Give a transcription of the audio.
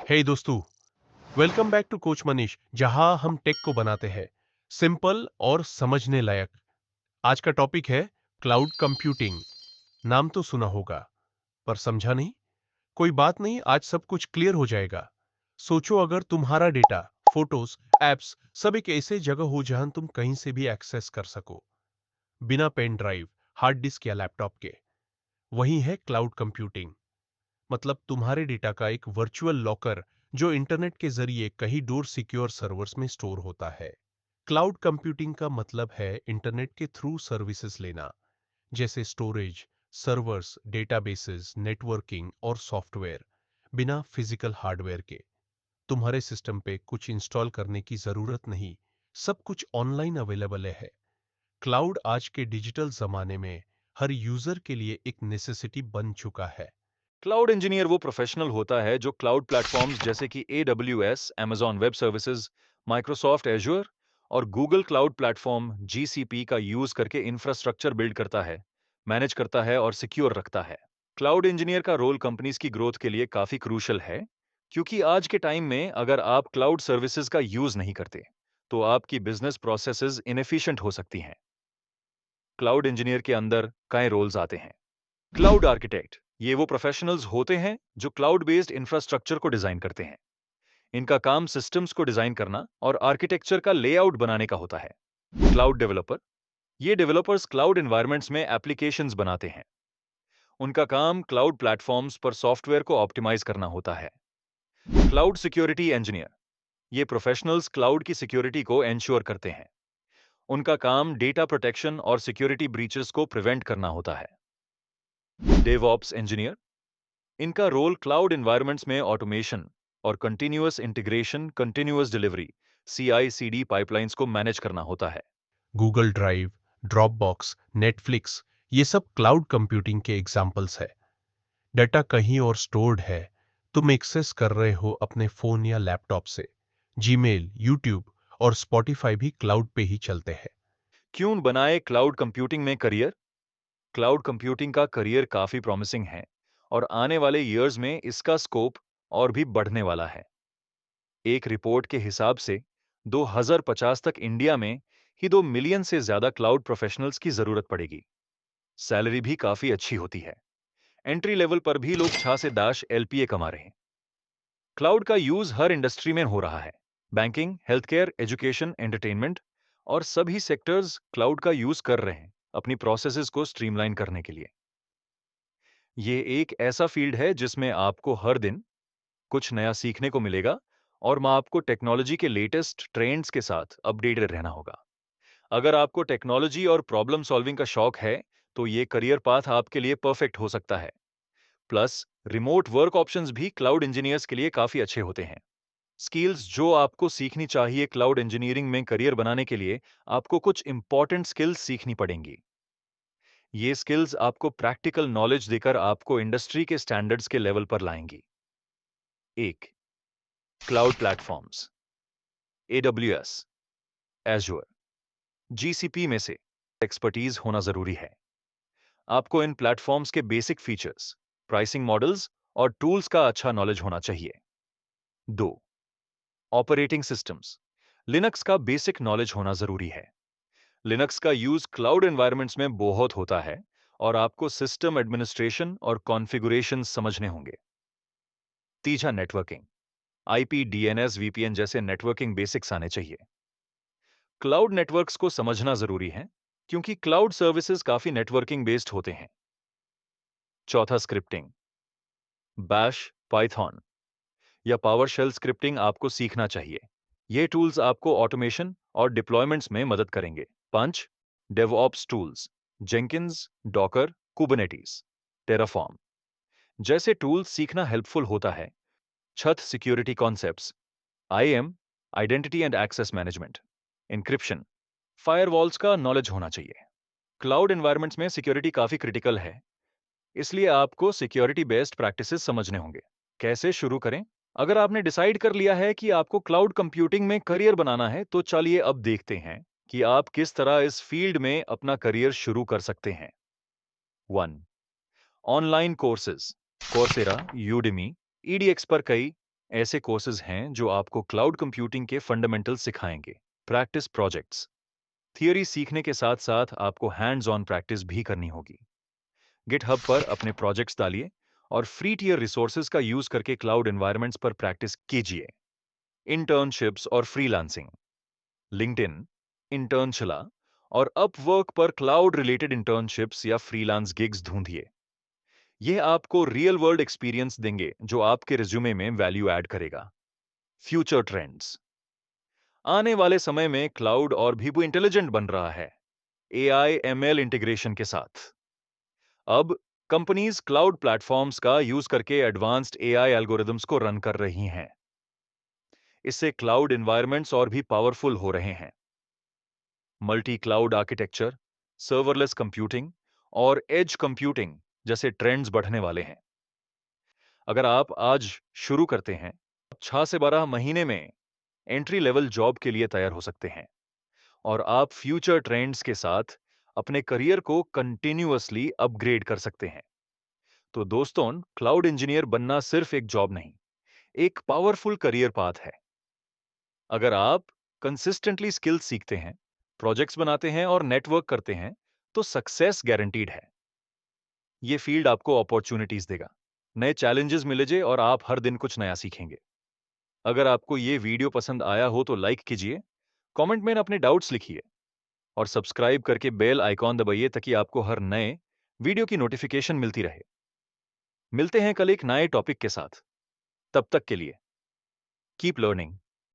हे दोस्तों, welcome back to coach Manish, जहां हम टेक को बनाते हैं सिंपल और समझने लायक। आज का टॉपिक है क्लाउड कंप्यूटिंग। नाम तो सुना होगा, पर समझा नहीं। कोई बात नहीं, आज सब कुछ क्लियर हो जाएगा। सोचो, अगर तुम्हारा डेटा, फोटोज, एप्स सब एक ऐसे जगह हो जहां तुम कहीं से भी एक्सेस कर सको, बिना पेन ड्राइव, हार्ड डिस्क या लैपटॉप के। वही है क्लाउड कंप्यूटिंग। मतलब तुम्हारे डेटा का एक वर्चुअल लॉकर जो इंटरनेट के जरिए कहीं दूर सिक्योर सर्वर्स में स्टोर होता है। क्लाउड कंप्यूटिंग का मतलब है इंटरनेट के थ्रू सर्विसेज लेना, जैसे स्टोरेज, सर्वर्स, डेटाबेसेस, नेटवर्किंग और सॉफ्टवेयर, बिना फिजिकल हार्डवेयर के। तुम्हारे सिस्टम पे कुछ इंस्टॉल करने की जरूरत नहीं, सब कुछ ऑनलाइन अवेलेबल है। क्लाउड आज के डिजिटल जमाने में हर यूजर के लिए एक नेसेसिटी बन चुका है। क्लाउड इंजीनियर वो प्रोफेशनल होता है जो क्लाउड प्लेटफॉर्म्स जैसे कि AWS, Amazon web services, Microsoft azure और गूगल क्लाउड प्लेटफॉर्म GCP का यूज करके इंफ्रास्ट्रक्चर बिल्ड करता है, मैनेज करता है और सिक्योर रखता है। क्लाउड इंजीनियर का रोल कंपनीज की ग्रोथ के लिए काफी क्रूशल है, क्योंकि आज के टाइम में अगर आप क्लाउड सर्विसेज का यूज नहीं करते, तो आपकी बिजनेस प्रोसेसेस इनएफिशिएंट हो सकती हैं। क्लाउड इंजीनियर के अंदर कई रोल्स आते हैं। क्लाउड आर्किटेक्ट, ये वो प्रोफेशनल्स होते हैं जो क्लाउड बेस्ड इंफ्रास्ट्रक्चर को डिजाइन करते हैं। इनका काम सिस्टम्स को डिजाइन करना और आर्किटेक्चर का लेआउट बनाने का होता है। क्लाउड डेवलपर, ये डेवलपर्स क्लाउड एनवायरनमेंट्स में एप्लीकेशंस बनाते हैं। उनका काम क्लाउड प्लेटफॉर्म्स पर सॉफ्टवेयर को ऑप्टिमाइज करना होता है। क्लाउड सिक्योरिटी इंजीनियर, ये प्रोफेशनल्स क्लाउड की सिक्योरिटी को एंश्योर करते हैं। उनका काम डेटा प्रोटेक्शन और सिक्योरिटी ब्रीचेस को प्रिवेंट करना होता है। डेवऑप्स इंजीनियर, इनका रोल क्लाउड एनवायरनमेंट्स में ऑटोमेशन और continuous integration, continuous delivery, CI/CD pipelines को मैनेज करना होता है। गूगल ड्राइव, ड्रॉपबॉक्स, नेटफ्लिक्स, ये सब क्लाउड कंप्यूटिंग के एग्जाम्पल्स है। डाटा कहीं और स्टोर्ड है, तुम एक्सेस कर रहे हो अपने फोन या लैपटॉप से। जीमेल, यूट्यूब और स्पॉटिफाई भी क्लाउड पे ही चलते हैं। क्यों बनाए क्लाउड कंप्यूटिंग में करियर? क्लाउड कंप्यूटिंग का करियर काफी प्रॉमिसिंग है और आने वाले ईयर्स में इसका स्कोप और भी बढ़ने वाला है। एक रिपोर्ट के हिसाब से 2050 तक इंडिया में ही 2 मिलियन से ज्यादा क्लाउड प्रोफेशनल्स की जरूरत पड़ेगी। सैलरी भी काफी अच्छी होती है। एंट्री लेवल पर भी लोग 6 से 10 LPA कमा रहे हैं। क्लाउड का यूज हर इंडस्ट्री में हो रहा है। Banking, health care, education, entertainment और सभी सेक्टर्स क्लाउड का यूज कर रहे हैं अपनी प्रोसेसेस को स्ट्रीमलाइन करने के लिए। ये एक ऐसा फील्ड है जिसमें आपको हर दिन कुछ नया सीखने को मिलेगा और आपको टेक्नोलॉजी के लेटेस्ट ट्रेंड्स के साथ अपडेटेड रहना होगा। अगर आपको टेक्नोलॉजी और प्रॉब्लम सॉल्विंग का शौक है, तो ये करियर पाथ आपके लिए परफेक्ट हो सकता है। प्लस रिमोट वर्क ऑप्शंस भी क्लाउड इंजीनियर्स के लिए काफी अच्छे होते हैं। स्किल्स जो आपको सीखनी चाहिए क्लाउड इंजीनियरिंग में करियर बनाने के लिए, आपको कुछ इंपॉर्टेंट स्किल्स सीखनी पड़ेंगी। ये स्किल्स आपको प्रैक्टिकल नॉलेज देकर आपको इंडस्ट्री के स्टैंडर्ड्स के लेवल पर लाएंगी। एक, cloud platforms, AWS, Azure, GCP में से एक्सपर्टीज होना जरूरी है। आपको इन प्लेटफॉर्म्स के बेसिक फीचर्स, प्राइसिंग मॉडल्स और टूल्स का अच्छा नॉलेज होना चाहिए। दो, ऑपरेटिंग सिस्टम्स, लिनक्स का बेसिक नॉलेज होना जरूरी है। लिनक्स का यूज क्लाउड एनवायरनमेंट्स में बहुत होता है और आपको सिस्टम एडमिनिस्ट्रेशन और कॉन्फ़िगरेशन समझने होंगे। तीसरा, नेटवर्किंग, IP, DNS, VPN जैसे नेटवर्किंग बेसिक्स आने चाहिए। क्लाउड नेटवर्क्स को समझना जरूरी है, क्योंकि क्लाउड सर्विसेज काफी नेटवर्किंग बेस्ड होते हैं। चौथा, स्क्रिप्टिंग, बैश, पाइथन या पावरशेल स्क्रिप्टिंग आपको सीखना चाहिए। ये टूल्स आपको ऑटोमेशन और डिप्लॉयमेंट्स में मदद करेंगे। पांच, DevOps tools, Jenkins, Docker, Kubernetes, Terraform जैसे टूल्स सीखना हेल्पफुल होता है। छत, security concepts, IAM, identity and access management, encryption, firewalls का नॉलेज होना चाहिए। क्लाउड एनवायरनमेंट्स में सिक्योरिटी काफी क्रिटिकल है, इसलिए आपको सिक्योरिटी बेस्ड प्रैक्टिसेस समझने होंगे। कैसे शुरू करें? अगर आपने डिसाइड कर लिया है कि आपको क्लाउड कंप्यूटिंग में करियर बनाना है, तो चलिए अब देखते हैं कि आप किस तरह इस फील्ड में अपना करियर शुरू कर सकते हैं। 1, online courses, Coursera, Udemy, EDX पर कई ऐसे कोर्सेज हैं जो आपको क्लाउड कंप्यूटिंग के फंडामेंटल्स सिखाएंगे। प्रैक्टिस प्रोजेक्ट्स, थियरी सीखने के साथ साथ आपको हैंड्स ऑन प्रैक्टिस भी करनी होगी। गिटहब पर अपने प्रोजेक्ट्स डालिए और फ्री टियर रिसोर्सेज का यूज करके क्लाउड एनवायरनमेंट्स पर प्रैक्टिस कीजिए। इंटर्नशिप्स और फ्रीलांसिंग, लिंक्डइन, इंटर्नशिला और अपवर्क पर क्लाउड रिलेटेड इंटर्नशिप्स या फ्रीलांस गिग्स ढूंढिए। यह आपको रियल वर्ल्ड एक्सपीरियंस देंगे जो आपके रिज्यूमे में वैल्यू ऐड करेगा। फ्यूचर ट्रेंड्स, आने वाले समय में क्लाउड और भी वो इंटेलिजेंट बन रहा है एआई एमएल इंटीग्रेशन के साथ। अब कंपनीज क्लाउड प्लेटफॉर्म्स का यूज करके एडवांस्ड एआई एल्गोरिदम्स को रन कर रही हैं। इससे क्लाउड एनवायरनमेंट्स और भी पावरफुल हो रहे हैं। Multi cloud architecture, serverless computing और एज कंप्यूटिंग जैसे ट्रेंड्स बढ़ने वाले हैं। अगर आप आज शुरू करते हैं, 6 से 12 महीने में एंट्री लेवल जॉब के लिए तैयार हो सकते हैं और आप फ्यूचर ट्रेंड्स के साथ अपने करियर को कंटिन्यूअसली अपग्रेड कर सकते हैं। तो दोस्तों, क्लाउड इंजीनियर बनना सिर्फ एक जॉब नहीं, एक पावरफुल करियर पाथ है। अगर आप कंसिस्टेंटली स्किल्स सीखते हैं, प्रोजेक्ट्स बनाते हैं और नेटवर्क करते हैं, तो सक्सेस गारंटीड है। ये फील्ड आपको अपॉर्चुनिटीज देगा, नए चैलेंजेस मिलेंगे और आप हर दिन कुछ नया सीखेंगे। अगर आपको ये वीडियो पसंद आया हो तो लाइक कीजिए, कमेंट में अपने डाउट्स लिखिए और सब्सक्राइब करके बेल आइकॉन दबाइए ताकि आपको हर नए वीडियो की नोटिफिकेशन मिलती रहे। मिलते हैं कल एक नए टॉपिक के साथ। तब तक के लिए कीप लर्निंग।